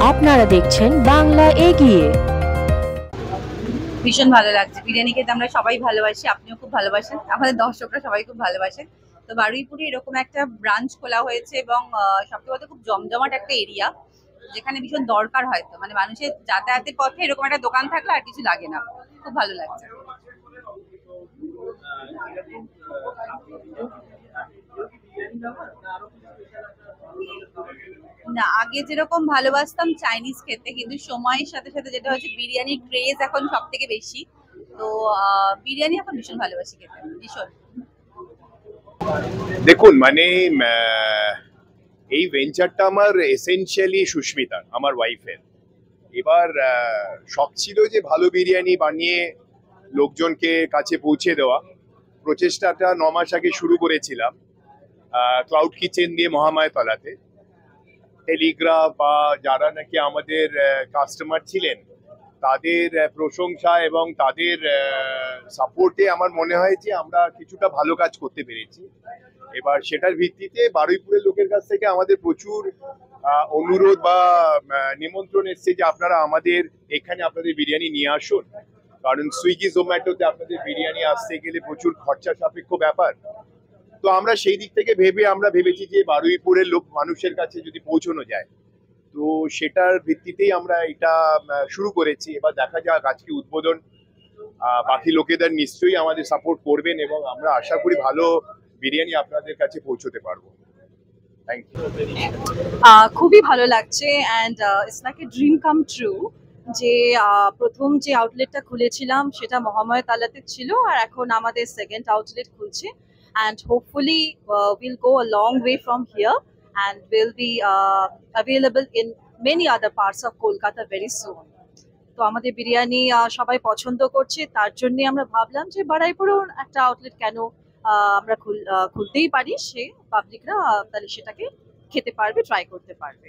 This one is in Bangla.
আপনারা দেখছেন বাংলা এগিয়ে। ভীষণ ভালো লাগছে। বিরিয়ানি খেতে আমরা সবাই ভালোবাসি, আপনিও খুব ভালোবাসেন, আমাদের দর্শকরা সবাই খুব ভালোবাসেন। তো বারুইপুরে এরকম একটা ব্রাঞ্চ খোলা হয়েছে এবং সবচেয়ে বড় খুব জমজমাট একটা এরিয়া, যেখানে ভীষণ দরকার হয়তো মানে মানুষের যাতায়াতের পথে এরকম একটা দোকান থাকলে আর কিছু লাগে না। খুব ভালো লাগছে। না, আগে যেরকম ভালোবাসতাম চাইনিজ খেতে, কিন্তু সময়ের সাথে সাথে যেটা হচ্ছে বিরিয়ানির ক্রেজ এখন সব থেকে বেশি। তো বিরিয়ানি এখন ভীষণ ভালোবাসি খেতে, ভীষণ। দেখুন মানে এই ভেঞ্চারটা আমার এসেনশিয়ালি সুস্মিতার, আমার ওয়াইফের। এবার শখ ছিল যে ভালো বিরিয়ানি বানিয়ে লোকজনকে কাছে পৌঁছে দেওয়া। প্রচেষ্টাটা 9 মাস আগে শুরু করেছিলাম ক্লাউড কিচেন দিয়ে মহামায়াতলাতে। টেলিগ্রাফ বা যারা নাকি আমাদের কাস্টমার ছিলেন তাদের প্রশংসা এবং তাদের সাপোর্টে আমার মনে হয় যে আমরা কিছুটা ভালো কাজ করতে পেরেছি। এবার সেটার ভিত্তিতে বারুইপুরের লোকের কাছ থেকে আমাদের প্রচুর অনুরোধ বা নিমন্ত্রণ এসছে যে আপনারা আমাদের এখানে আপনাদের বিরিয়ানি নিয়ে আসুন, কারণ সুইগি জোম্যাটোতে আপনাদের বিরিয়ানি আসতে গেলে প্রচুর খরচা সাপেক্ষ ব্যাপার। তো আমরা সেই দিক থেকে আমরা ভেবেছি যে বারুইপুরের মানুষের কাছে যদি পৌঁছানো যায়, তো সেটার ভিত্তিতেই আমরা এটা শুরু করেছি। এবার দেখা যাক আজকে উদ্বোধন, বাকি লোকেদের নিশ্চয়ই আমাদের সাপোর্ট করবেন এবং আমরা আশা করি ভালো বিরিয়ানি আপনাদের কাছে পৌঁছতে পারবো। Thank you. খুবই ভালো লাগছে and it's like a dream come true যে প্রথম যে আউটলেটটা খুলেছিলাম সেটা মহামায়াতালাতে ছিল, আর এখন আমাদের সেকেন্ড আউটলেট খুলছে and hopefully will go a long way from here and will be available in many other parts of Kolkata very soon. তো আমাদের বিরিয়ানি সবাই পছন্দ করছে, তার জন্যে আমরা ভাবলাম যে বারুইপুরেও একটা আউটলেট কেন আমরা খুলতেই পারি, সে পাবলিকরা তাহলে সেটাকে খেতে পারবে, ট্রাই করতে পারবে।